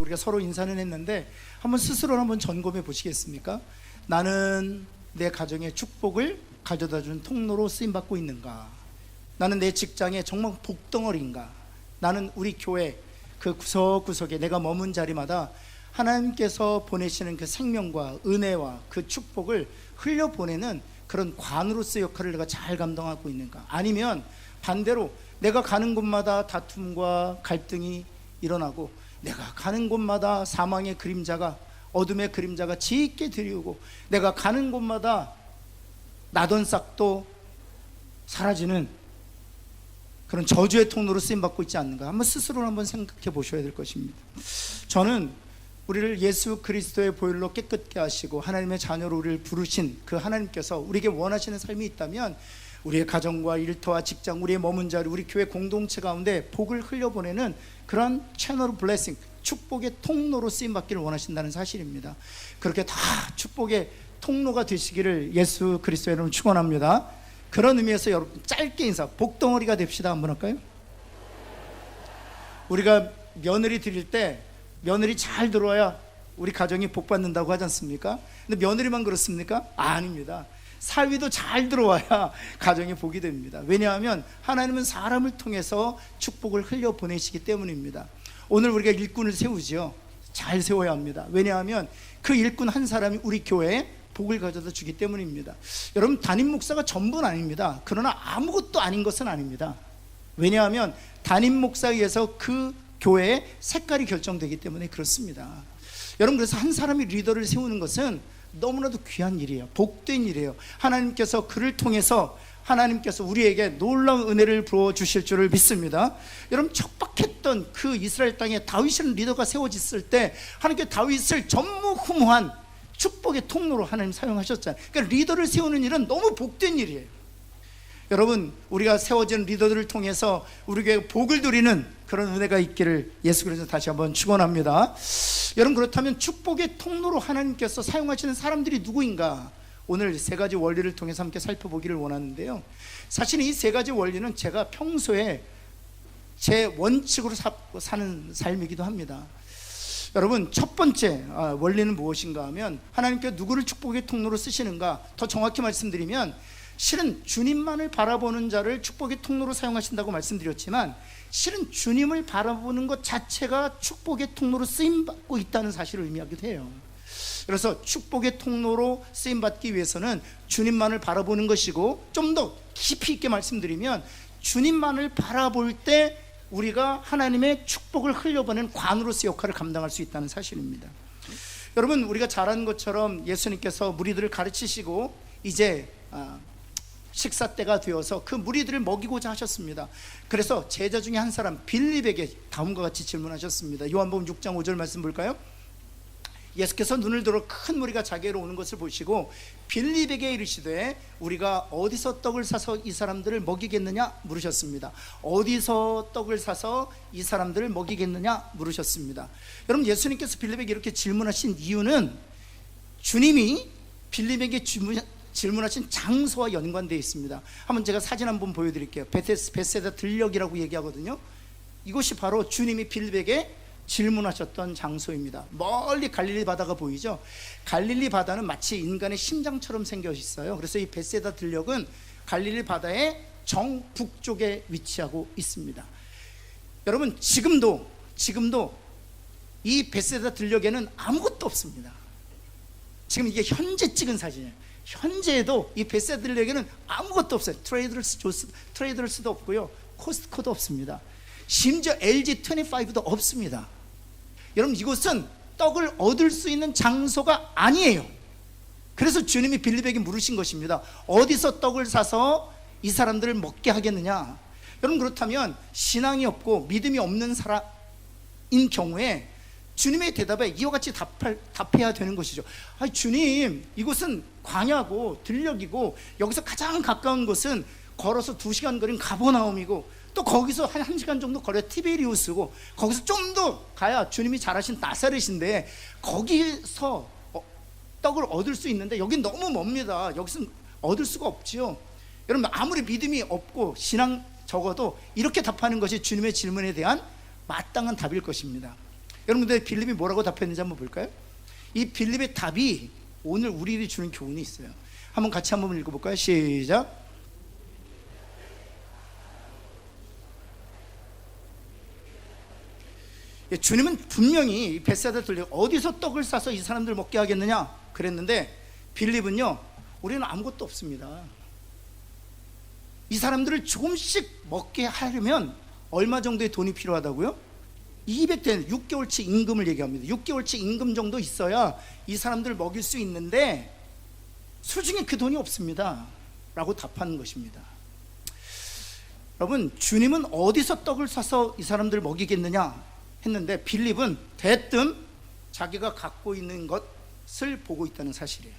우리가 서로 인사는 했는데 한번 스스로 한번 점검해 보시겠습니까? 나는 내 가정의 축복을 가져다 준 통로로 쓰임받고 있는가? 나는 내 직장에 정말 복덩어리인가? 나는 우리 교회 그 구석구석에 내가 머문 자리마다 하나님께서 보내시는 그 생명과 은혜와 그 축복을 흘려보내는 그런 관으로서의 역할을 내가 잘 감당하고 있는가? 아니면 반대로 내가 가는 곳마다 다툼과 갈등이 일어나고 내가 가는 곳마다 사망의 그림자가, 어둠의 그림자가 짙게 드리우고 내가 가는 곳마다 나던 싹도 사라지는 그런 저주의 통로로 쓰임받고 있지 않는가? 한번 스스로 한번 생각해 보셔야 될 것입니다. 저는 우리를 예수 그리스도의 보혈로 깨끗게 하시고 하나님의 자녀로 우리를 부르신 그 하나님께서 우리에게 원하시는 삶이 있다면 우리의 가정과 일터와 직장, 우리의 머문 자리, 우리 교회 공동체 가운데 복을 흘려보내는 그런 채널 블레싱, 축복의 통로로 쓰임받기를 원하신다는 사실입니다. 그렇게 다 축복의 통로가 되시기를 예수 그리스도의 이름으로 축원합니다. 그런 의미에서 여러분 짧게 인사, 복덩어리가 됩시다. 한번 할까요? 우리가 며느리 드릴 때 며느리 잘 들어와야 우리 가정이 복 받는다고 하지 않습니까? 근데 며느리만 그렇습니까? 아닙니다. 사위도 잘 들어와야 가정이 복이 됩니다. 왜냐하면 하나님은 사람을 통해서 축복을 흘려보내시기 때문입니다. 오늘 우리가 일꾼을 세우지요. 잘 세워야 합니다. 왜냐하면 그 일꾼 한 사람이 우리 교회에 복을 가져다 주기 때문입니다. 여러분, 담임 목사가 전부는 아닙니다. 그러나 아무것도 아닌 것은 아닙니다. 왜냐하면 담임 목사에 의해서 그 교회의 색깔이 결정되기 때문에 그렇습니다. 여러분, 그래서 한 사람이 리더를 세우는 것은 너무나도 귀한 일이에요. 복된 일이에요. 하나님께서 그를 통해서 하나님께서 우리에게 놀라운 은혜를 부어주실 줄을 믿습니다. 여러분, 척박했던 그 이스라엘 땅에 다윗이라는 리더가 세워졌을 때 하나님께 다윗을 전무후무한 축복의 통로로 하나님 사용하셨잖아요. 그러니까 리더를 세우는 일은 너무 복된 일이에요. 여러분, 우리가 세워진 리더들을 통해서 우리에게 복을 누리는 그런 은혜가 있기를 예수 그리스도 다시 한번 축원합니다. 여러분, 그렇다면 축복의 통로로 하나님께서 사용하시는 사람들이 누구인가? 오늘 세 가지 원리를 통해서 함께 살펴보기를 원하는데요. 사실 이 세 가지 원리는 제가 평소에 제 원칙으로 사는 삶이기도 합니다. 여러분, 첫 번째 원리는 무엇인가 하면 하나님께서 누구를 축복의 통로로 쓰시는가? 더 정확히 말씀드리면 실은 주님만을 바라보는 자를 축복의 통로로 사용하신다고 말씀드렸지만 실은 주님을 바라보는 것 자체가 축복의 통로로 쓰임받고 있다는 사실을 의미하기도 해요. 그래서 축복의 통로로 쓰임받기 위해서는 주님만을 바라보는 것이고, 좀 더 깊이 있게 말씀드리면 주님만을 바라볼 때 우리가 하나님의 축복을 흘려보내는 관으로서 역할을 감당할 수 있다는 사실입니다. 여러분, 우리가 잘 아는 것처럼 예수님께서 무리들을 가르치시고 이제 식사 때가 되어서 그 무리들을 먹이고자 하셨습니다. 그래서 제자 중에 한 사람 빌립에게 다음과 같이 질문하셨습니다. 요한복음 6장 5절 말씀 볼까요? 예수께서 눈을 들어 큰 무리가 자기로 오는 것을 보시고 빌립에게 이르시되 우리가 어디서 떡을 사서 이 사람들을 먹이겠느냐 물으셨습니다. 어디서 떡을 사서 이 사람들을 먹이겠느냐 물으셨습니다. 여러분, 예수님께서 빌립에게 이렇게 질문하신 이유는 주님이 빌립에게 질문하신 장소와 연관되어 있습니다. 한번 제가 사진 한번 보여드릴게요. 베세다 들녘이라고 얘기하거든요. 이곳이 바로 주님이 빌립에게 질문하셨던 장소입니다. 멀리 갈릴리 바다가 보이죠? 갈릴리 바다는 마치 인간의 심장처럼 생겨 있어요. 그래서 이 베세다 들녘은 갈릴리 바다의 정북쪽에 위치하고 있습니다. 여러분, 지금도 이 베세다 들녘에는 아무것도 없습니다. 지금 이게 현재 찍은 사진이에요. 현재에도 이 베세다 들녘에는 아무것도 없어요. 트레이더스도 없고요, 코스트코도 없습니다. 심지어 LG25도 없습니다. 여러분, 이곳은 떡을 얻을 수 있는 장소가 아니에요. 그래서 주님이 빌립에게 물으신 것입니다. 어디서 떡을 사서 이 사람들을 먹게 하겠느냐? 여러분, 그렇다면 신앙이 없고 믿음이 없는 사람인 경우에 주님의 대답에 이와 같이 답해야 되는 것이죠. 주님, 이곳은 광야고 들녘이고 여기서 가장 가까운 곳은 걸어서 2시간 거리는 가버나움이고 또 거기서 한 1시간 정도 거려 티베리우스고 거기서 좀 더 가야 주님이 잘 아신 나사렛인데 거기서 떡을 얻을 수 있는데 여긴 너무 멉니다. 여기서는 얻을 수가 없지요. 여러분, 아무리 믿음이 없고 신앙 적어도 이렇게 답하는 것이 주님의 질문에 대한 마땅한 답일 것입니다. 여러분들 빌립이 뭐라고 답했는지 한번 볼까요? 이 빌립의 답이 오늘 우리들이 주는 교훈이 있어요. 한번 같이 한번 읽어볼까요? 시작. 주님은 분명히 벳사다 들려 어디서 떡을 싸서 이 사람들 먹게 하겠느냐 그랬는데, 빌립은요, 우리는 아무것도 없습니다. 이 사람들을 조금씩 먹게 하려면 얼마 정도의 돈이 필요하다고요? 200대 6개월치 임금을 얘기합니다. 6개월치 임금 정도 있어야 이 사람들을 먹일 수 있는데 수중에 그 돈이 없습니다 라고 답하는 것입니다. 여러분, 주님은 어디서 떡을 사서 이 사람들을 먹이겠느냐 했는데, 빌립은 대뜸 자기가 갖고 있는 것을 보고 있다는 사실이에요.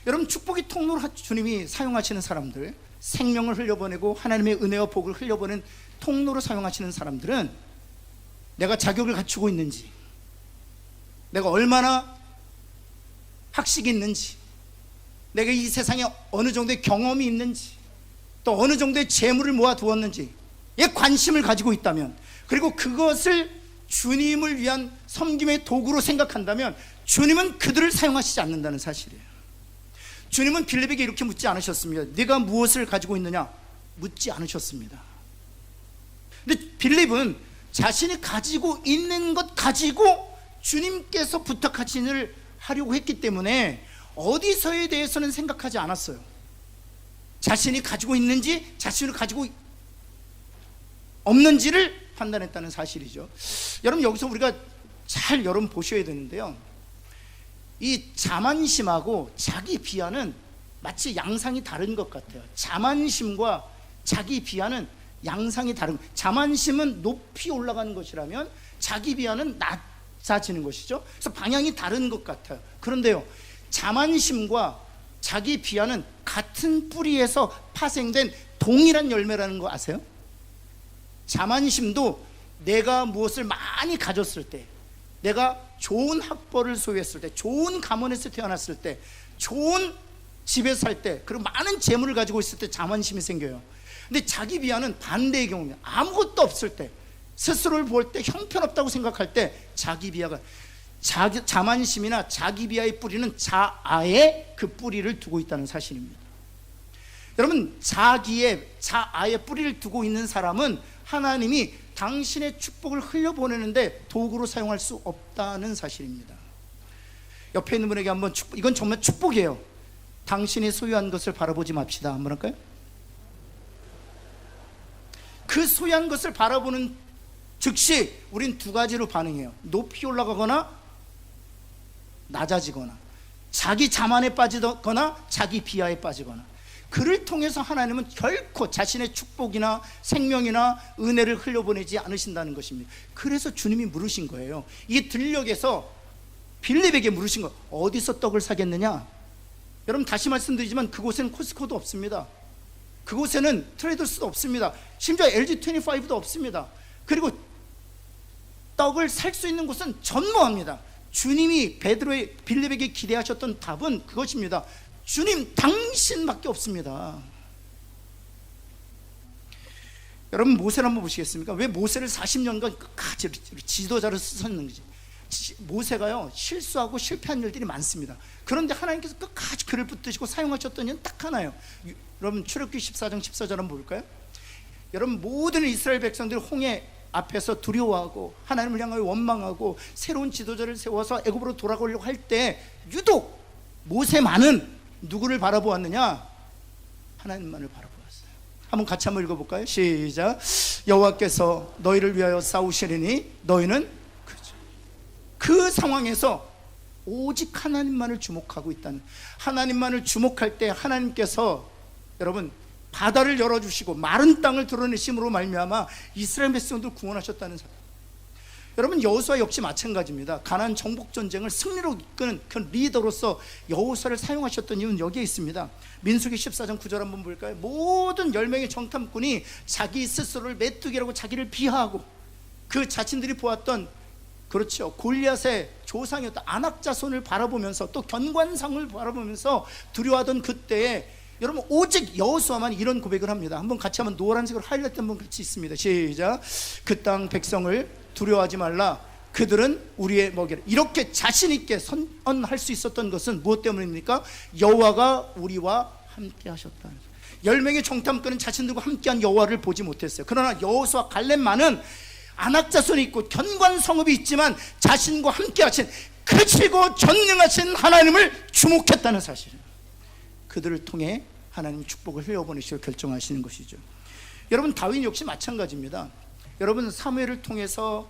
여러분, 축복의 통로로 주님이 사용하시는 사람들, 생명을 흘려보내고 하나님의 은혜와 복을 흘려보낸 통로로 사용하시는 사람들은 내가 자격을 갖추고 있는지, 내가 얼마나 학식이 있는지, 내가 이 세상에 어느 정도의 경험이 있는지, 또 어느 정도의 재물을 모아두었는지에 관심을 가지고 있다면, 그리고 그것을 주님을 위한 섬김의 도구로 생각한다면 주님은 그들을 사용하시지 않는다는 사실이에요. 주님은 빌립에게 이렇게 묻지 않으셨습니다. 네가 무엇을 가지고 있느냐 묻지 않으셨습니다. 근데 빌립은 자신이 가지고 있는 것 가지고 주님께서 부탁하신 일을 하려고 했기 때문에 어디서에 대해서는 생각하지 않았어요. 자신이 가지고 있는지 자신이 가지고 없는지를 판단했다는 사실이죠. 여러분, 여기서 우리가 잘 여러분 보셔야 되는데요, 이 자만심하고 자기 비하는 마치 양상이 다른 것 같아요. 자만심과 자기 비하는 양상이 다른, 자만심은 높이 올라가는 것이라면 자기 비하는 낮아지는 것이죠. 그래서 방향이 다른 것 같아요. 그런데요, 자만심과 자기 비하는 같은 뿌리에서 파생된 동일한 열매라는 거 아세요? 자만심도 내가 무엇을 많이 가졌을 때, 내가 좋은 학벌을 소유했을 때, 좋은 가문에서 태어났을 때, 좋은 집에 살 때, 그리고 많은 재물을 가지고 있을 때 자만심이 생겨요. 근데 자기 비하는 반대의 경우입니다. 아무것도 없을 때, 스스로를 볼 때 형편없다고 생각할 때 자기 비하가, 자만심이나 자기 비하의 뿌리는 자아의 그 뿌리를 두고 있다는 사실입니다. 여러분, 자아의 뿌리를 두고 있는 사람은 하나님이 당신의 축복을 흘려보내는데 도구로 사용할 수 없다는 사실입니다. 옆에 있는 분에게 한번 이건 정말 축복이에요. 당신이 소유한 것을 바라보지 맙시다. 한번 할까요? 그 소유한 것을 바라보는 즉시 우린 두 가지로 반응해요. 높이 올라가거나 낮아지거나, 자기 자만에 빠지거나 자기 비하에 빠지거나. 그를 통해서 하나님은 결코 자신의 축복이나 생명이나 은혜를 흘려보내지 않으신다는 것입니다. 그래서 주님이 물으신 거예요. 이 들녘에서 빌립에게 물으신 거, 어디서 떡을 사겠느냐? 여러분, 다시 말씀드리지만 그곳에는 코스코도 없습니다. 그곳에는 트레이더스도 없습니다. 심지어 LG25도 없습니다. 그리고 떡을 살 수 있는 곳은 전무합니다. 주님이 빌립에게 기대하셨던 답은 그것입니다. 주님, 당신밖에 없습니다. 여러분, 모세를 한번 보시겠습니까? 왜 모세를 40년간 끝까지 지도자로 쓰셨는지. 모세가요, 실수하고 실패한 일들이 많습니다. 그런데 하나님께서 끝까지 그를 붙드시고 사용하셨던 일은 딱 하나예요. 여러분, 출애굽기 14장 14절 한번 볼까요? 여러분, 모든 이스라엘 백성들이 홍해 앞에서 두려워하고 하나님을 향하여 원망하고 새로운 지도자를 세워서 애굽으로 돌아가려고 할 때 유독 모세만은 누구를 바라보았느냐? 하나님만을 바라보았어요. 한번 같이 한번 읽어볼까요? 시작. 여호와께서 너희를 위하여 싸우시리니 너희는, 그 상황에서 오직 하나님만을 주목하고 있다는, 하나님만을 주목할 때 하나님께서 여러분 바다를 열어주시고 마른 땅을 드러내심으로 말미암아 이스라엘 백성들을 구원하셨다는 사실. 여러분, 여호수아 역시 마찬가지입니다. 가나안 정복 전쟁을 승리로 이끄는 그 리더로서 여호수아를 사용하셨던 이유는 여기에 있습니다. 민수기 14장 9절 한번 볼까요? 모든 10명의 정탐꾼이 자기 스스로를 메뚜기라고 자기를 비하하고 그 자신들이 보았던, 그렇죠, 골리앗의 조상이었던 안악자손을 바라보면서 또 견관상을 바라보면서 두려워하던 그때에 여러분, 오직 여호수아만 이런 고백을 합니다. 한번 같이 한번 노란색으로 하이라이트 한번 같이 있습니다. 시작. 그 땅 백성을 두려워하지 말라. 그들은 우리의 먹이라. 이렇게 자신 있게 선언할 수 있었던 것은 무엇 때문입니까? 여호와가 우리와 함께 하셨다. 10명의 정탐꾼은 자신들과 함께한 여호와를 보지 못했어요. 그러나 여호수아 갈렙만은 아낙 자손이 있고 견고한 성읍이 있지만 자신과 함께 하신 크시고 전능하신 하나님을 주목했다는 사실이에요. 그들을 통해 하나님 축복을 흘려보내시고 결정하시는 것이죠. 여러분, 다윗 역시 마찬가지입니다. 여러분, 사무엘을 통해서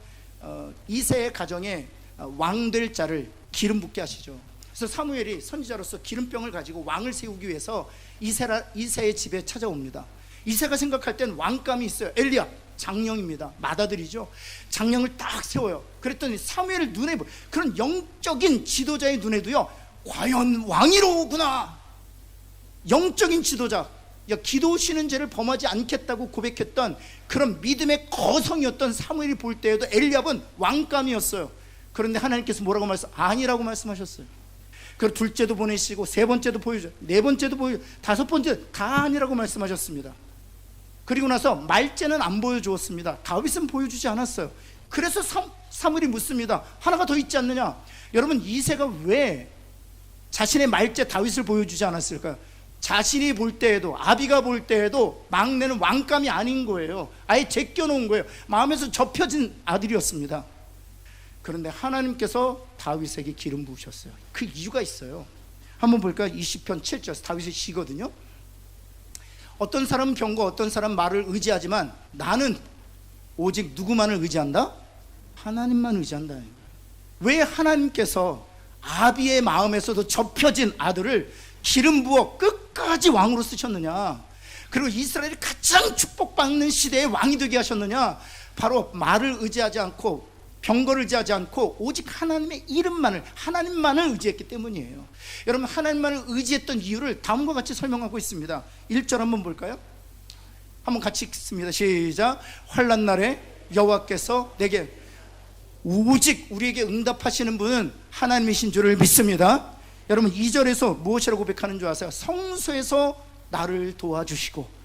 이새의 가정에 왕될 자를 기름 붓게 하시죠. 그래서 사무엘이 선지자로서 기름병을 가지고 왕을 세우기 위해서 이새의 집에 찾아옵니다. 이새가 생각할 땐 왕감이 있어요. 엘리야 장령입니다. 맏아들이죠. 장령을 딱 세워요. 그랬더니 사무엘 눈에, 그런 영적인 지도자의 눈에도요, 과연 왕이로구나. 영적인 지도자, 기도시는 죄를 범하지 않겠다고 고백했던 그런 믿음의 거성이었던 사무엘이 볼 때에도 엘리압은 왕감이었어요. 그런데 하나님께서 뭐라고 아니라고 말씀하셨어요. 그리고 둘째도 보내시고 세 번째도 보여줘, 네 번째도 보여줘, 다섯 번째 다 아니라고 말씀하셨습니다. 그리고 나서 말째는 안 보여주었습니다. 다윗은 보여주지 않았어요. 그래서 사무엘이 묻습니다. 하나가 더 있지 않느냐? 여러분, 이새가 왜 자신의 말째 다윗을 보여주지 않았을까요? 자신이 볼 때에도, 아비가 볼 때에도 막내는 왕감이 아닌 거예요. 아예 제껴놓은 거예요. 마음에서 접혀진 아들이었습니다. 그런데 하나님께서 다윗에게 기름 부으셨어요. 그 이유가 있어요. 한번 볼까요? 20편 7절, 다윗의 시거든요. 어떤 사람은 병과 어떤 사람은 말을 의지하지만 나는 오직 누구만을 의지한다? 하나님만 의지한다. 왜 하나님께서 아비의 마음에서도 접혀진 아들을 기름 부어 끝까지 왕으로 쓰셨느냐? 그리고 이스라엘이 가장 축복받는 시대의 왕이 되게 하셨느냐? 바로 말을 의지하지 않고 병거를 의지하지 않고 오직 하나님의 이름만을, 하나님만을 의지했기 때문이에요. 여러분, 하나님만을 의지했던 이유를 다음과 같이 설명하고 있습니다. 1절 한번 볼까요? 한번 같이 읽습니다. 시작. 환난 날에 여호와께서 내게 오직 우리에게 응답하시는 분은 하나님이신 줄을 믿습니다. 여러분, 2절에서 무엇이라고 고백하는 줄 아세요? 성소에서 나를 도와주시고,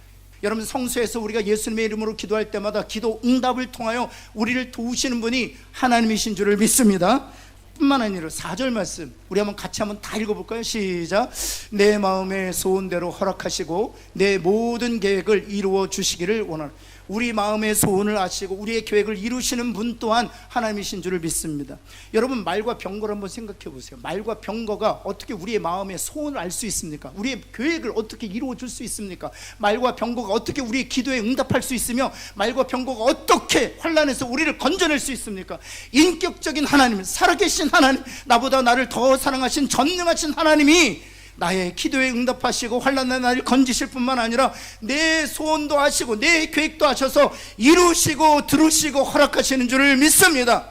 여러분, 성소에서 우리가 예수님의 이름으로 기도할 때마다 기도 응답을 통하여 우리를 도우시는 분이 하나님이신 줄을 믿습니다. 뿐만 아니라 4절 말씀 우리 같이 한번 다 읽어볼까요? 시작. 내 마음의 소원대로 허락하시고 내 모든 계획을 이루어 주시기를 원하는, 우리 마음의 소원을 아시고 우리의 계획을 이루시는 분 또한 하나님이신 줄을 믿습니다. 여러분, 말과 병거를 한번 생각해 보세요. 말과 병거가 어떻게 우리의 마음의 소원을 알 수 있습니까? 우리의 계획을 어떻게 이루어 줄 수 있습니까? 말과 병거가 어떻게 우리의 기도에 응답할 수 있으며 말과 병거가 어떻게 환난에서 우리를 건져낼 수 있습니까? 인격적인 하나님, 살아계신 하나님, 나보다 나를 더 사랑하신 전능하신 하나님이 나의 기도에 응답하시고 환난의 날을 건지실 뿐만 아니라 내 소원도 하시고 내 계획도 하셔서 이루시고 들으시고 허락하시는 줄을 믿습니다.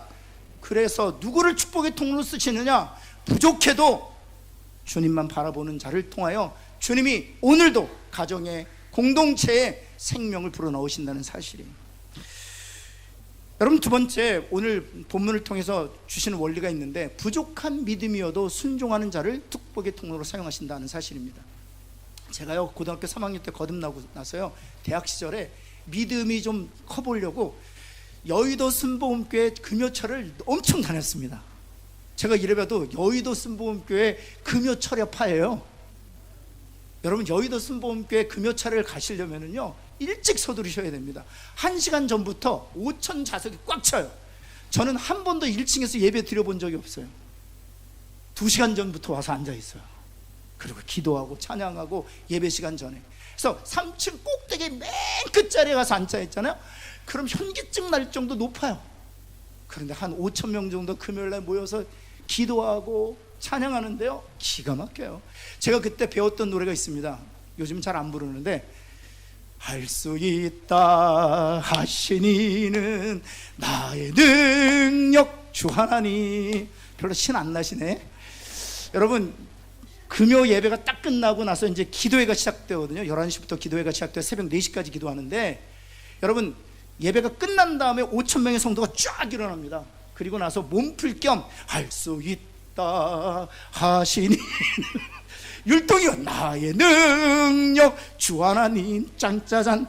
그래서 누구를 축복의 통로로 쓰시느냐? 부족해도 주님만 바라보는 자를 통하여 주님이 오늘도 가정의 공동체에 생명을 불어넣으신다는 사실이에요. 여러분, 두 번째, 오늘 본문을 통해서 주시는 원리가 있는데, 부족한 믿음이어도 순종하는 자를 축복의 통로로 사용하신다는 사실입니다. 제가요, 고등학교 3학년 때 거듭나고 나서요, 대학 시절에 믿음이 좀 커보려고 여의도 순복음교회 금요철을 엄청 다녔습니다. 제가 이래봐도 여의도 순복음교회 금요철야파예요. 여러분, 여의도 순복음교회 금요철을 가시려면은요, 일찍 서두르셔야 됩니다. 1시간 전부터 5,000 좌석이 꽉 차요. 저는 한 번도 1층에서 예배 드려본 적이 없어요. 2시간 전부터 와서 앉아 있어요. 그리고 기도하고 찬양하고 예배 시간 전에. 그래서 3층 꼭대기 맨 끝자리에 가서 앉아 있잖아요. 그럼 현기증 날 정도 높아요. 그런데 한 5,000명 정도 금요일날 모여서 기도하고 찬양하는데요, 기가 막혀요. 제가 그때 배웠던 노래가 있습니다. 요즘 잘 안 부르는데, 할 수 있다 하신 이는 나의 능력 주 하나님. 별로 신 안 나시네. 여러분, 금요 예배가 딱 끝나고 나서 이제 기도회가 시작되거든요. 11시부터 기도회가 시작돼서 새벽 4시까지 기도하는데, 여러분, 예배가 끝난 다음에 5,000명의 성도가 쫙 일어납니다. 그리고 나서 몸풀 겸 할 수 있다 하시니 율동이요, 나의 능력 주 하나님 짠짜잔.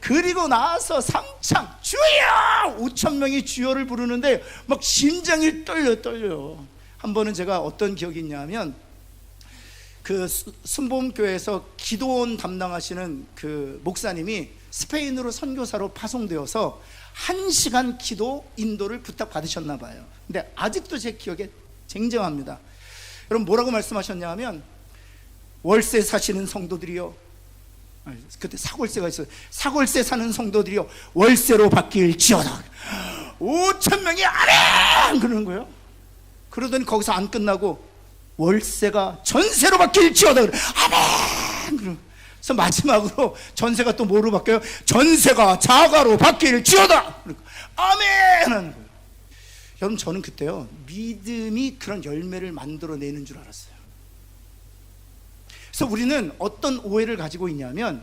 그리고 나서 삼창 주여! 5천 명이 주여를 부르는데 막 심장이 떨려. 한 번은 제가 어떤 기억이 있냐면 그 순복음교회에서 기도원 담당하시는 그 목사님이 스페인으로 선교사로 파송되어서 1시간 기도 인도를 부탁받으셨나 봐요. 근데 아직도 제 기억에 쟁쟁합니다. 여러분 뭐라고 말씀하셨냐 하면, 월세 사시는 성도들이요, 그때 사골세가 있어요. 사골세 사는 성도들이요, 월세로 바뀔지어다. 5천 명이 아멘! 그러는 거예요. 그러더니 거기서 안 끝나고 월세가 전세로 바뀔지어다. 아멘! 그래서 마지막으로 전세가 또 뭐로 바뀌어요? 전세가 자가로 바뀔지어다. 아멘! 하는 거예요. 여러분 저는 그때요, 믿음이 그런 열매를 만들어내는 줄 알았어요. 그래서 우리는 어떤 오해를 가지고 있냐면,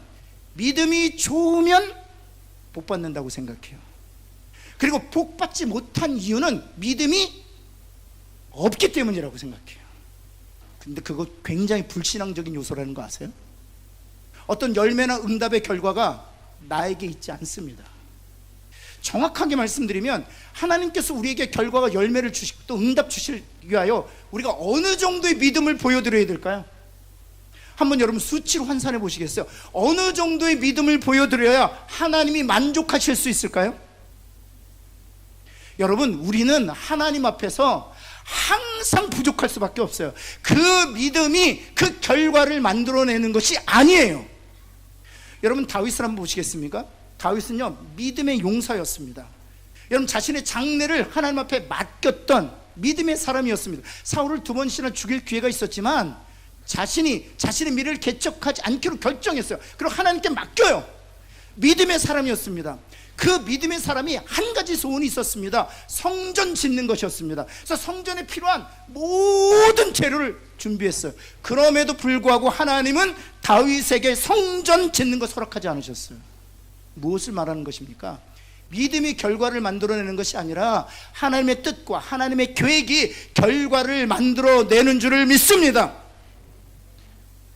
믿음이 좋으면 복 받는다고 생각해요. 그리고 복 받지 못한 이유는 믿음이 없기 때문이라고 생각해요. 근데 그거 굉장히 불신앙적인 요소라는 거 아세요? 어떤 열매나 응답의 결과가 나에게 있지 않습니다. 정확하게 말씀드리면, 하나님께서 우리에게 결과가 열매를 주시고 또 응답 주실 위하여 우리가 어느 정도의 믿음을 보여드려야 될까요? 한번 여러분 수치로 환산해 보시겠어요? 어느 정도의 믿음을 보여드려야 하나님이 만족하실 수 있을까요? 여러분, 우리는 하나님 앞에서 항상 부족할 수밖에 없어요. 그 믿음이 그 결과를 만들어내는 것이 아니에요. 여러분 다윗을 한번 보시겠습니까? 다윗은요, 믿음의 용사였습니다. 여러분 자신의 장래를 하나님 앞에 맡겼던 믿음의 사람이었습니다. 사울을 2번씩이나 죽일 기회가 있었지만 자신의 미래를 개척하지 않기로 결정했어요. 그리고 하나님께 맡겨요. 믿음의 사람이었습니다. 그 믿음의 사람이 한 가지 소원이 있었습니다. 성전 짓는 것이었습니다. 그래서 성전에 필요한 모든 재료를 준비했어요. 그럼에도 불구하고 하나님은 다윗에게 성전 짓는 것 허락하지 않으셨어요. 무엇을 말하는 것입니까? 믿음이 결과를 만들어내는 것이 아니라 하나님의 뜻과 하나님의 계획이 결과를 만들어내는 줄을 믿습니다.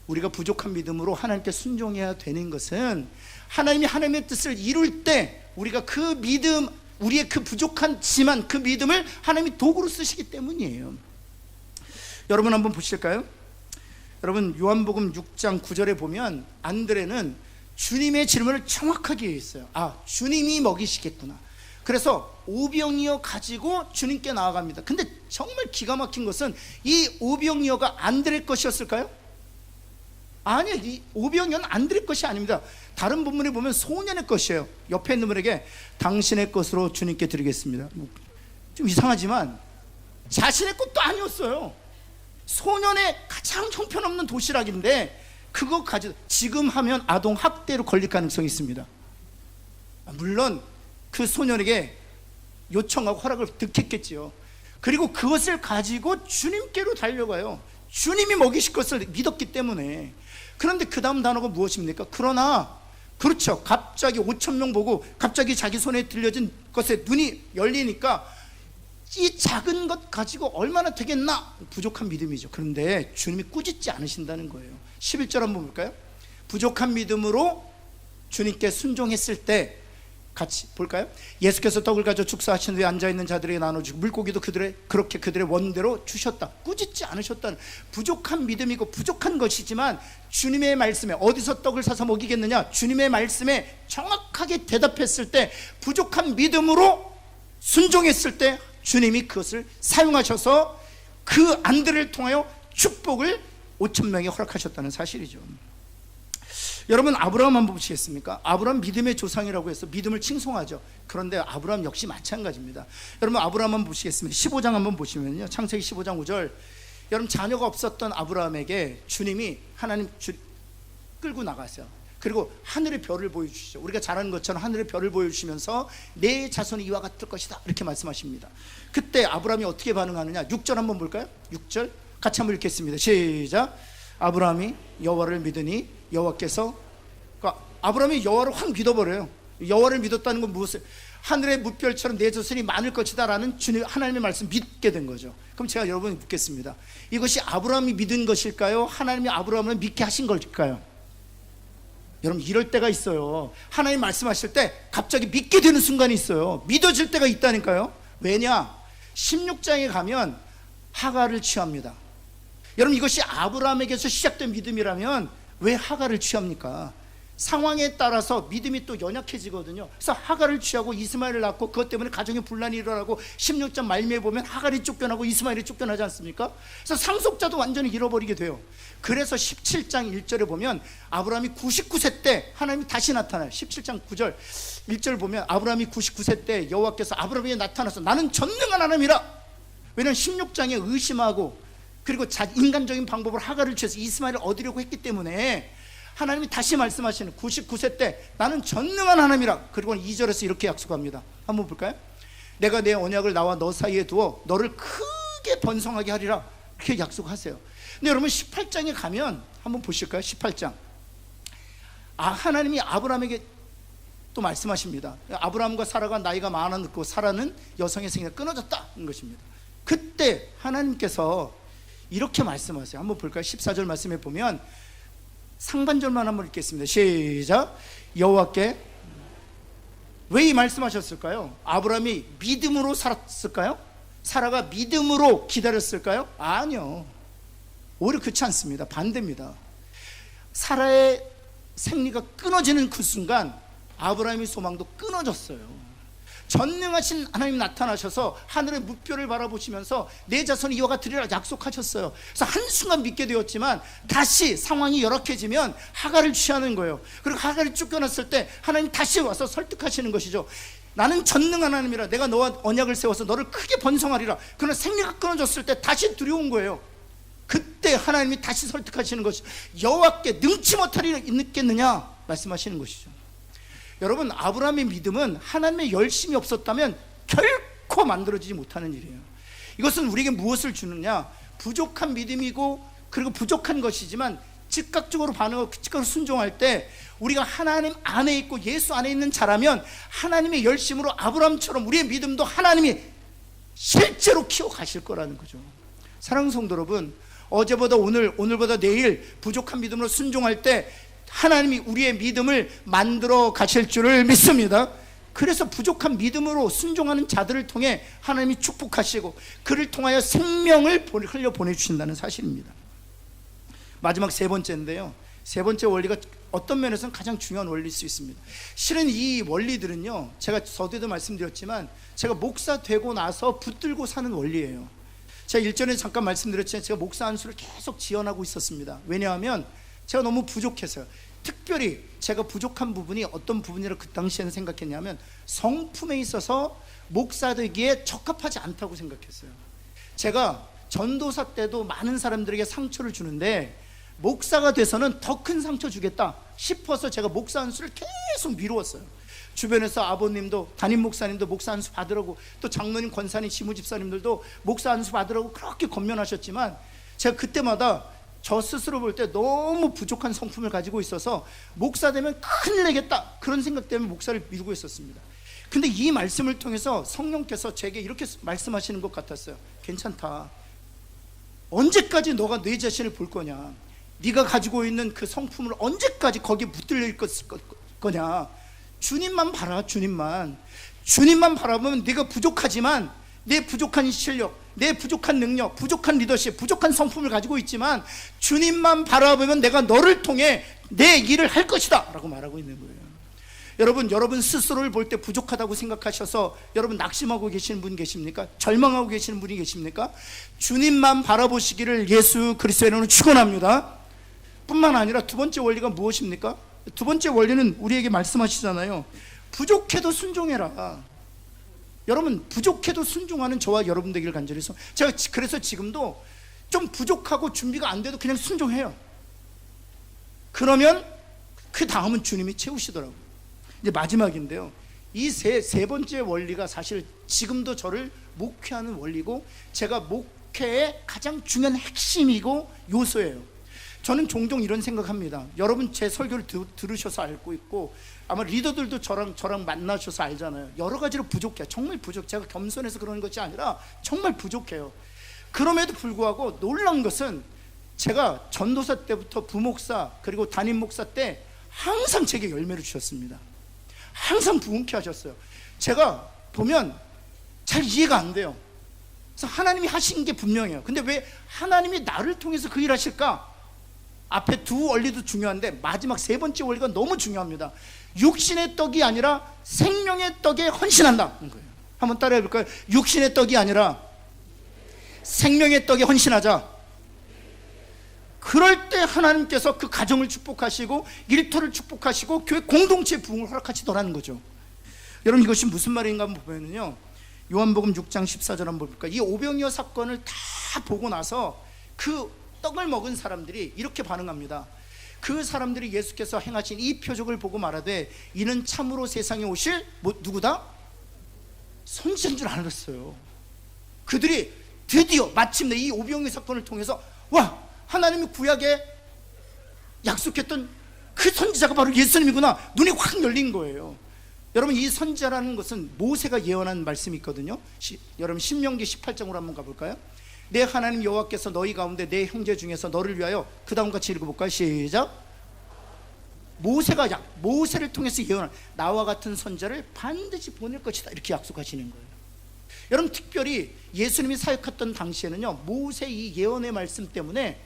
우리가 부족한 믿음으로 하나님께 순종해야 되는 것은, 하나님이 하나님의 뜻을 이룰 때 우리가 그 믿음, 우리의 그 부족하지만 그 믿음을 하나님이 도구로 쓰시기 때문이에요. 여러분 한번 보실까요? 여러분 요한복음 6장 9절에 보면 안드레는 주님의 질문을 정확하게 했어요. 아, 주님이 먹이시겠구나. 그래서 오병이어 가지고 주님께 나아갑니다. 근데 정말 기가 막힌 것은 이 오병이어가 안드레 것이었을까요? 아니요, 이 오병이어는 안드레 것이 아닙니다. 다른 본문에 보면 소년의 것이에요. 옆에 있는 분에게 당신의 것으로 주님께 드리겠습니다. 좀 이상하지만 자신의 것도 아니었어요. 소년의 가장 형편없는 도시락인데 그거 가지고 지금 하면 아동 학대로 걸릴 가능성이 있습니다. 물론 그 소년에게 요청하고 허락을 득했겠지요. 그리고 그것을 가지고 주님께로 달려가요. 주님이 먹이실 것을 믿었기 때문에. 그런데 그 다음 단어가 무엇입니까? 그러나, 그렇죠, 갑자기 5천 명 보고 갑자기 자기 손에 들려진 것에 눈이 열리니까 이 작은 것 가지고 얼마나 되겠나? 부족한 믿음이죠. 그런데 주님이 꾸짖지 않으신다는 거예요. 11절 한번 볼까요? 부족한 믿음으로 주님께 순종했을 때, 같이 볼까요? 예수께서 떡을 가져 축사하신 후에 앉아있는 자들에게 나눠주고 물고기도 그렇게 그들의 원대로 주셨다. 꾸짖지 않으셨다는, 부족한 믿음이고 부족한 것이지만 주님의 말씀에, 어디서 떡을 사서 먹이겠느냐? 주님의 말씀에 정확하게 대답했을 때, 부족한 믿음으로 순종했을 때 주님이 그것을 사용하셔서 그 안드레를 통하여 축복을 5천 명에 허락하셨다는 사실이죠. 여러분 아브라함 한번 보시겠습니까? 아브라함 믿음의 조상이라고 해서 믿음을 칭송하죠. 그런데 아브라함 역시 마찬가지입니다. 여러분 아브라함 한번 보시겠습니다. 15장 한번 보시면요, 창세기 15장 5절. 여러분 자녀가 없었던 아브라함에게 주님이 하나님 끌고 나가세요. 그리고 하늘의 별을 보여주시죠. 우리가 잘 아는 것처럼 하늘의 별을 보여주시면서 내 자손이 이와 같을 것이다, 이렇게 말씀하십니다. 그때 아브라함이 어떻게 반응하느냐? 6절 한번 볼까요? 6절 같이 한번 읽겠습니다. 시작. 아브라함이 여호와를 믿으니 여호와께서, 그러니까 아브라함이 여호와를 확 믿어버려요. 여호와를 믿었다는 건 무엇을? 하늘의 무별처럼 내 자손이 많을 것이다 라는 주님 하나님의 말씀 믿게 된 거죠. 그럼 제가 여러분이 묻겠습니다. 이것이 아브라함이 믿은 것일까요? 하나님이 아브라함을 믿게 하신 걸까요? 여러분, 이럴 때가 있어요. 하나님 말씀하실 때 갑자기 믿게 되는 순간이 있어요. 믿어질 때가 있다니까요. 왜냐? 16장에 가면 하갈을 취합니다. 여러분, 이것이 아브라함에게서 시작된 믿음이라면 왜 하갈을 취합니까? 상황에 따라서 믿음이 또 연약해지거든요. 그래서 하갈을 취하고 이스마엘을 낳고, 그것 때문에 가정에 분란이 일어나고 16장 말미에 보면 하갈이 쫓겨나고 이스마엘이 쫓겨나지 않습니까? 그래서 상속자도 완전히 잃어버리게 돼요. 그래서 17장 1절에 보면 아브라함이 99세 때 하나님이 다시 나타나요. 17장 9절 1절 보면 아브라함이 99세 때 여호와께서 아브라함에게 나타나서 나는 전능한 하나님이라. 왜냐하면 16장에 의심하고 그리고 인간적인 방법으로 하갈을 취해서 이스마엘을 얻으려고 했기 때문에 하나님이 다시 말씀하시는 99세 때 나는 전능한 하나님이라. 그리고 2절에서 이렇게 약속합니다. 한번 볼까요? 내가 내 언약을 나와 너 사이에 두어 너를 크게 번성하게 하리라. 이렇게 약속하세요. 근데 여러분 18장에 가면 한번 보실까요? 18장. 하나님이 아브라함에게 또 말씀하십니다. 아브라함과 사라가 나이가 많았고 사라는 여성의 생애가 끊어졌다는 것입니다. 그때 하나님께서 이렇게 말씀하세요. 한번 볼까요? 14절 말씀에 보면 상반절만 한번 읽겠습니다. 시작. 여호와께 왜 이 말씀하셨을까요? 아브라함이 믿음으로 살았을까요? 사라가 믿음으로 기다렸을까요? 아니요. 오히려 그렇지 않습니다. 반대입니다. 사라의 생리가 끊어지는 그 순간 아브라함의 소망도 끊어졌어요. 전능하신 하나님 나타나셔서 하늘의 무뼈를 바라보시면서 내 자손이 이와 같으리라 약속하셨어요. 그래서 한순간 믿게 되었지만 다시 상황이 열악해지면 하갈을 취하는 거예요. 그리고 하갈이 쫓겨났을 때 하나님 다시 와서 설득하시는 것이죠. 나는 전능한 하나님이라. 내가 너와 언약을 세워서 너를 크게 번성하리라. 그러나 생리가 끊어졌을 때 다시 두려운 거예요. 그때 하나님이 다시 설득하시는 것이 여호와께 능치 못하리 있겠느냐 말씀하시는 것이죠. 여러분, 아브라함의 믿음은 하나님의 열심이 없었다면 결코 만들어지지 못하는 일이에요. 이것은 우리에게 무엇을 주느냐? 부족한 믿음이고 그리고 부족한 것이지만 즉각적으로 반응하고 즉각적으로 순종할 때 우리가 하나님 안에 있고 예수 안에 있는 자라면 하나님의 열심으로 아브라함처럼 우리의 믿음도 하나님이 실제로 키워가실 거라는 거죠. 사랑하는 성도 여러분, 어제보다 오늘보다 내일 부족한 믿음으로 순종할 때 하나님이 우리의 믿음을 만들어 가실 줄을 믿습니다. 그래서 부족한 믿음으로 순종하는 자들을 통해 하나님이 축복하시고 그를 통하여 생명을 흘려 보내주신다는 사실입니다. 마지막 세 번째인데요, 세 번째 원리가 어떤 면에서는 가장 중요한 원리일 수 있습니다. 실은 이 원리들은요, 제가 서두에도 말씀드렸지만 제가 목사 되고 나서 붙들고 사는 원리예요. 제가 일전에 잠깐 말씀드렸지만 제가 목사 안수를 계속 지원하고 있었습니다. 왜냐하면 제가 너무 부족해서요. 특별히 제가 부족한 부분이 어떤 부분이라고 그 당시에는 생각했냐면 성품에 있어서 목사 되기에 적합하지 않다고 생각했어요. 제가 전도사 때도 많은 사람들에게 상처를 주는데 목사가 돼서는 더 큰 상처 주겠다 싶어서 제가 목사 안수를 계속 미루었어요. 주변에서 아버님도 담임 목사님도 목사 안수 받으라고, 또 장로님, 권사님, 지무집사님들도 목사 안수 받으라고 그렇게 권면하셨지만 제가 그때마다 저 스스로 볼 때 너무 부족한 성품을 가지고 있어서 목사 되면 큰일 내겠다 그런 생각 때문에 목사를 미루고 있었습니다. 근데 이 말씀을 통해서 성령께서 제게 이렇게 말씀하시는 것 같았어요. 괜찮다. 언제까지 너가 내 자신을 볼 거냐? 네가 가지고 있는 그 성품을 언제까지 거기에 붙들릴 거냐? 주님만 봐라. 주님만 바라보면 네가 부족하지만 내 부족한 실력, 내 부족한 능력, 부족한 리더십, 부족한 성품을 가지고 있지만 주님만 바라보면 내가 너를 통해 내 일을 할 것이다 라고 말하고 있는 거예요. 여러분 스스로를 볼 때 부족하다고 생각하셔서 여러분 낙심하고 계시는 분 계십니까? 절망하고 계시는 분이 계십니까? 주님만 바라보시기를 예수 그리스도의 이름으로 축원합니다. 뿐만 아니라 두 번째 원리가 무엇입니까? 두 번째 원리는 우리에게 말씀하시잖아요. 부족해도 순종해라. 여러분, 부족해도 순종하는 저와 여러분 되기를 간절히 해서 제가 그래서 지금도 좀 부족하고 준비가 안 돼도 그냥 순종해요. 그러면 그 다음은 주님이 채우시더라고요. 이제 마지막인데요, 이 세 번째 원리가 사실 지금도 저를 목회하는 원리고 제가 목회의 가장 중요한 핵심이고 요소예요. 저는 종종 이런 생각합니다. 여러분 제 설교를 들으셔서 알고 있고 아마 리더들도 저랑 만나셔서 알잖아요. 여러 가지로 부족해요. 정말 부족. 제가 겸손해서 그러는 것이 아니라 정말 부족해요. 그럼에도 불구하고 놀라운 것은 제가 전도사 때부터 부목사 그리고 담임 목사 때 항상 제게 열매를 주셨습니다. 항상 부흥케 하셨어요. 제가 보면 잘 이해가 안 돼요. 그래서 하나님이 하신 게 분명해요. 근데 왜 하나님이 나를 통해서 그 일 하실까? 앞에 두 원리도 중요한데 마지막 세 번째 원리가 너무 중요합니다. 육신의 떡이 아니라 생명의 떡에 헌신한다. 한번 따라해 볼까요? 육신의 떡이 아니라 생명의 떡에 헌신하자. 그럴 때 하나님께서 그 가정을 축복하시고 일터를 축복하시고 교회 공동체 부흥을 허락하시더라는 거죠. 여러분, 이것이 무슨 말인가 한번 보면요, 요한복음 6장 14절 한번 볼까요? 이 오병이어 사건을 다 보고 나서 그 떡을 먹은 사람들이 이렇게 반응합니다. 그 사람들이 예수께서 행하신 이 표적을 보고 말하되 이는 참으로 세상에 오실 누구다? 선지자인 줄 알았어요. 그들이 드디어 마침내 이 오병이어 사건을 통해서 와, 하나님이 구약에 약속했던 그 선지자가 바로 예수님이구나, 눈이 확 열린 거예요. 여러분, 이 선지자라는 것은 모세가 예언한 말씀이 있거든요. 여러분, 신명기 18장으로 한번 가볼까요? 내 하나님 여호와께서 너희 가운데 내 형제 중에서 너를 위하여, 그 다음 같이 읽어볼까요? 시작. 모세를 통해서 예언한 나와 같은 선지자를 반드시 보낼 것이다, 이렇게 약속하시는 거예요. 여러분, 특별히 예수님이 사역했던 당시에는요, 모세 이 예언의 말씀 때문에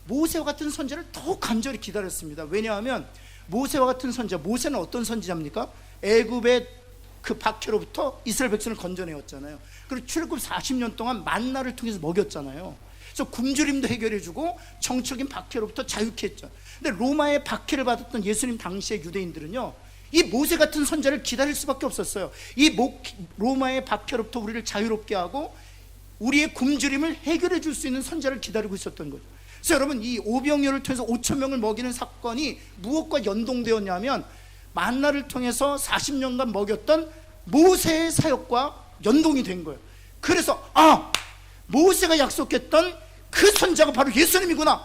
모세와 같은 선지자를 더욱 간절히 기다렸습니다. 왜냐하면 모세와 같은 선지자, 모세는 어떤 선지자입니까? 애굽의 그 박해로부터 이스라엘 백성을 건져내었잖아요. 그리고 출애굽 40년 동안 만나를 통해서 먹였잖아요. 그래서 굶주림도 해결해주고 정적인 박해로부터 자유케 했죠. 근데 로마의 박해를 받았던 예수님 당시의 유대인들은요, 이 모세 같은 선지자를 기다릴 수밖에 없었어요. 이 로마의 박해로부터 우리를 자유롭게 하고 우리의 굶주림을 해결해 줄 수 있는 선지자를 기다리고 있었던 거죠. 그래서 여러분, 이 오병이어를 통해서 5천 명을 먹이는 사건이 무엇과 연동되었냐면 만나를 통해서 40년간 먹였던 모세의 사역과 연동이 된 거예요. 그래서 모세가 약속했던 그 선지자가 바로 예수님이구나,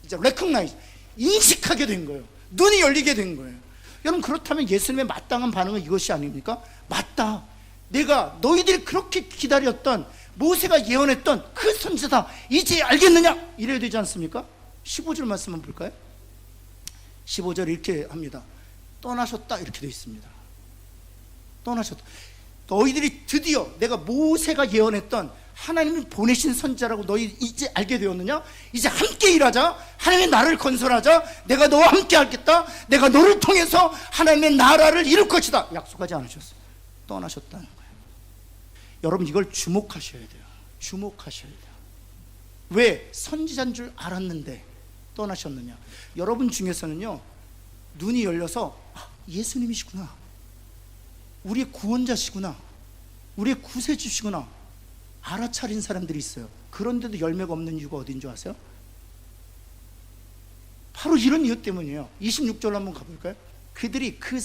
이제 레코그나이즈, 인식하게 된 거예요. 눈이 열리게 된 거예요. 여러분, 그렇다면 예수님의 마땅한 반응은 이것이 아닙니까? 맞다, 내가 너희들이 그렇게 기다렸던 모세가 예언했던 그 선지자다, 이제 알겠느냐, 이래야 되지 않습니까? 15절 말씀 한번 볼까요? 15절 이렇게 합니다. 떠나셨다, 이렇게 되어 있습니다. 떠나셨다. 너희들이 드디어 내가 모세가 예언했던 하나님이 보내신 선지자라고 너희 이제 알게 되었느냐? 이제 함께 일하자. 하나님의 나라를 건설하자. 내가 너와 함께 하겠다. 내가 너를 통해서 하나님의 나라를 이룰 것이다, 약속하지 않으셨어요. 떠나셨다는 거예요. 여러분, 이걸 주목하셔야 돼요. 주목하셔야 돼요. 왜? 선지자인 줄 알았는데 떠나셨느냐? 여러분 중에서는요, 눈이 열려서 예수님이시구나, 우리의 구원자시구나, 우리의 구세주시구나 알아차린 사람들이 있어요. 그런데도 열매가 없는 이유가 어딘 줄 아세요? 바로 이런 이유 때문이에요. 26절 한번 가볼까요? 그들이 그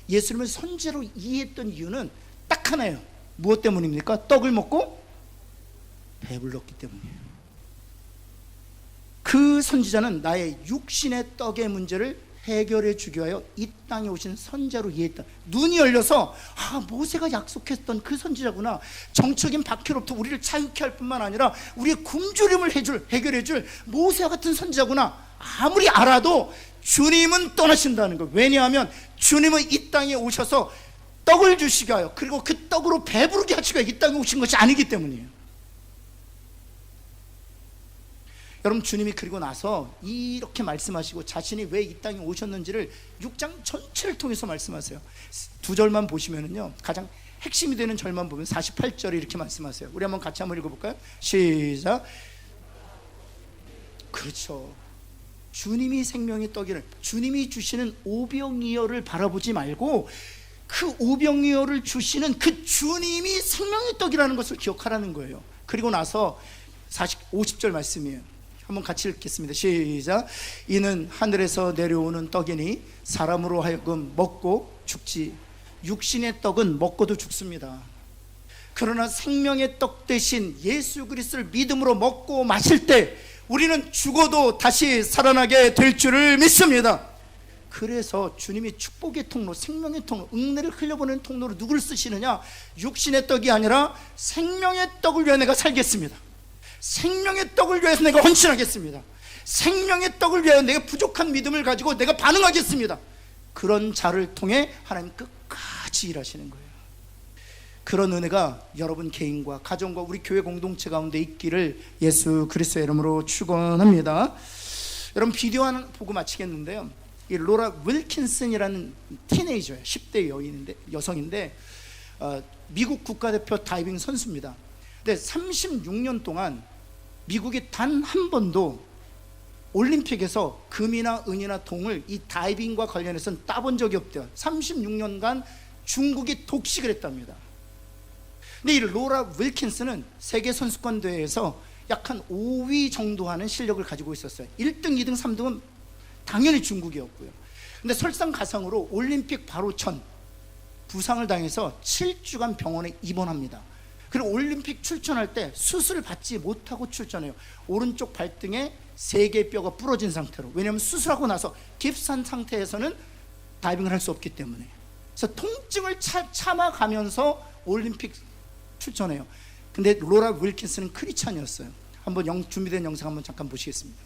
예수님을 선지자로 이해했던 이유는 딱 하나예요. 무엇 때문입니까? 떡을 먹고 배불렀기 때문이에요. 그 선지자는 나의 육신의 떡의 문제를 해결해 주기 위하여 이 땅에 오신 선지자로 이해했다. 눈이 열려서 모세가 약속했던 그 선지자구나, 정적인 박해로부터 우리를 자유케 할 뿐만 아니라 우리의 굶주림을 해결해 줄 모세와 같은 선지자구나, 아무리 알아도 주님은 떠나신다는 거예요. 왜냐하면 주님은 이 땅에 오셔서 떡을 주시게 하여, 그리고 그 떡으로 배부르게 하시기 위해 이 땅에 오신 것이 아니기 때문이에요. 여러분, 주님이 그리고 나서 이렇게 말씀하시고 자신이 왜 이 땅에 오셨는지를 6장 전체를 통해서 말씀하세요. 두 절만 보시면은요, 가장 핵심이 되는 절만 보면 48절에 이렇게 말씀하세요. 우리 한번 같이 한번 읽어볼까요? 시작. 그렇죠. 주님이 생명의 떡이를, 주님이 주시는 오병이어를 바라보지 말고 그 오병이어를 주시는 그 주님이 생명의 떡이라는 것을 기억하라는 거예요. 그리고 나서 50절 말씀이에요. 한번 같이 읽겠습니다. 시작. 이는 하늘에서 내려오는 떡이니 사람으로 하여금 먹고 죽지, 육신의 떡은 먹고도 죽습니다. 그러나 생명의 떡 대신 예수 그리스도를 믿음으로 먹고 마실 때 우리는 죽어도 다시 살아나게 될 줄을 믿습니다. 그래서 주님이 축복의 통로, 생명의 통로, 은혜를 흘려보내는 통로로 누구를 쓰시느냐? 육신의 떡이 아니라 생명의 떡을 위해 내가 살겠습니다. 생명의 떡을 위해서 내가 헌신하겠습니다. 생명의 떡을 위하여 내가 부족한 믿음을 가지고 내가 반응하겠습니다. 그런 자를 통해 하나님 끝까지 일하시는 거예요. 그런 은혜가 여러분 개인과 가정과 우리 교회 공동체 가운데 있기를 예수 그리스도의 이름으로 축원합니다. 여러분, 비디오 하나 보고 마치겠는데요. 이 로라 윌킨슨이라는 티네이저예요. 10대 여성인데 미국 국가대표 다이빙 선수입니다. 근데 36년 동안 미국이 단 한 번도 올림픽에서 금이나 은이나 동을 이 다이빙과 관련해서는 따본 적이 없대요. 36년간 중국이 독식을 했답니다. 근데 이 로라 윌킨슨은 세계 선수권 대회에서 약 한 5위 정도 하는 실력을 가지고 있었어요. 1등, 2등, 3등은 당연히 중국이었고요. 근데 설상가상으로 올림픽 바로 전 부상을 당해서 7주간 병원에 입원합니다. 그리고 올림픽 출전할 때 수술을 받지 못하고 출전해요. 오른쪽 발등에 3개의 뼈가 부러진 상태로. 왜냐하면 수술하고 나서 깁스한 상태에서는 다이빙을 할 수 없기 때문에. 그래서 통증을 참아가면서 올림픽 출전해요. 근데 로라 윌킨슨은 크리스찬이었어요. 한번 준비된 영상 한번 잠깐 보시겠습니다.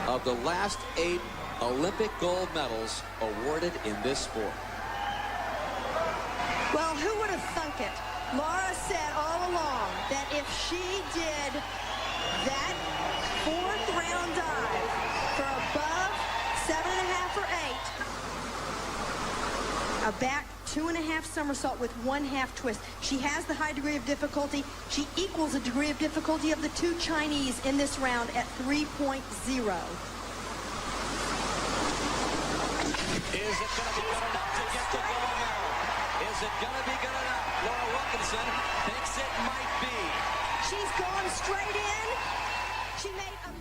Of the last 8 Olympic gold medals awarded in this sport. Well, who would have thunk it? Laura said all along that if she did that fourth round dive for above 7.5 or 8, a back 2.5 somersault with 1/2 twist. She has the high degree of difficulty. She equals the degree of difficulty of the 2 Chinese in this round at 3.0. Is it going to be good enough to get the gold medal? Is it going to be good enough? Laura Wilkinson thinks it might be. She's gone straight in. She made a...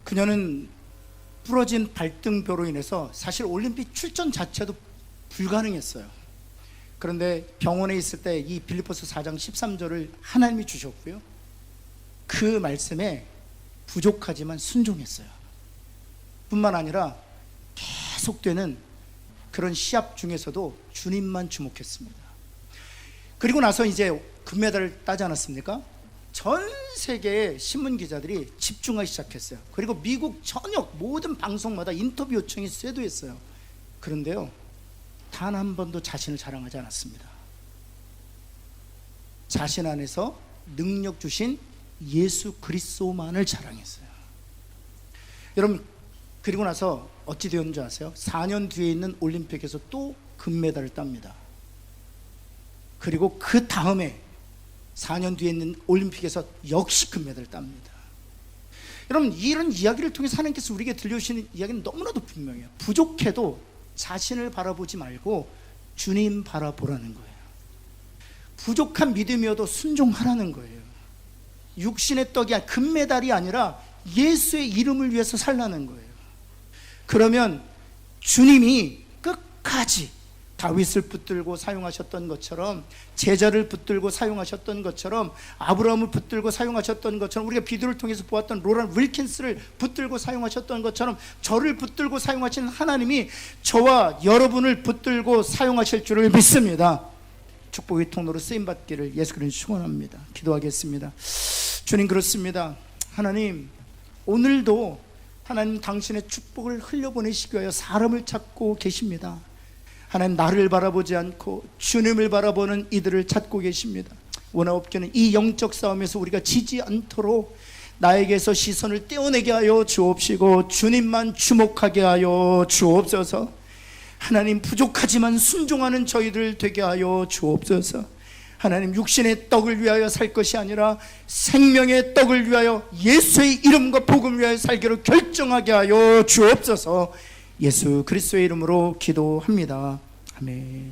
그녀는 부러진 발등뼈로 인해서 사실 올림픽 출전 자체도 불가능했어요. 그런데 병원에 있을 때 이 빌립보서 4장 13절을 하나님이 주셨고요, 그 말씀에 부족하지만 순종했어요. 뿐만 아니라 계속되는 그런 시합 중에서도 주님만 주목했습니다. 그리고 나서 이제 금메달을 따지 않았습니까? 전 세계의 신문 기자들이 집중하기 시작했어요. 그리고 미국 전역 모든 방송마다 인터뷰 요청이 쇄도했어요. 그런데요, 단 한 번도 자신을 자랑하지 않았습니다. 자신 안에서 능력 주신 예수 그리스도만을 자랑했어요. 여러분, 그리고 나서 어찌 되었는지 아세요? 4년 뒤에 있는 올림픽에서 또 금메달을 땁니다. 그리고 그 다음에 4년 뒤에 있는 올림픽에서 역시 금메달을 땁니다. 여러분, 이런 이야기를 통해서 하나님께서 우리에게 들려주시는 이야기는 너무나도 분명해요. 부족해도 자신을 바라보지 말고 주님 바라보라는 거예요. 부족한 믿음이어도 순종하라는 거예요. 육신의 떡이 금메달이 아니라 예수의 이름을 위해서 살라는 거예요. 그러면 주님이 끝까지 다윗을 붙들고 사용하셨던 것처럼, 제자를 붙들고 사용하셨던 것처럼, 아브라함을 붙들고 사용하셨던 것처럼, 우리가 비디오를 통해서 보았던 로란 윌킨스를 붙들고 사용하셨던 것처럼 저를 붙들고 사용하시는 하나님이 저와 여러분을 붙들고 사용하실 줄을 믿습니다. 축복의 통로로 쓰임받기를 예수 그리스도 축원합니다. 기도하겠습니다. 주님, 그렇습니다. 하나님, 오늘도 하나님 당신의 축복을 흘려보내시기 위하여 사람을 찾고 계십니다. 하나님, 나를 바라보지 않고 주님을 바라보는 이들을 찾고 계십니다. 원하옵기는 이 영적 싸움에서 우리가 지지 않도록 나에게서 시선을 떼어내게 하여 주옵시고 주님만 주목하게 하여 주옵소서. 하나님, 부족하지만 순종하는 저희들 되게 하여 주옵소서. 하나님, 육신의 떡을 위하여 살 것이 아니라 생명의 떡을 위하여 예수의 이름과 복음을 위하여 살기로 결정하게 하여 주옵소서. 예수 그리스도의 이름으로 기도합니다. 아멘.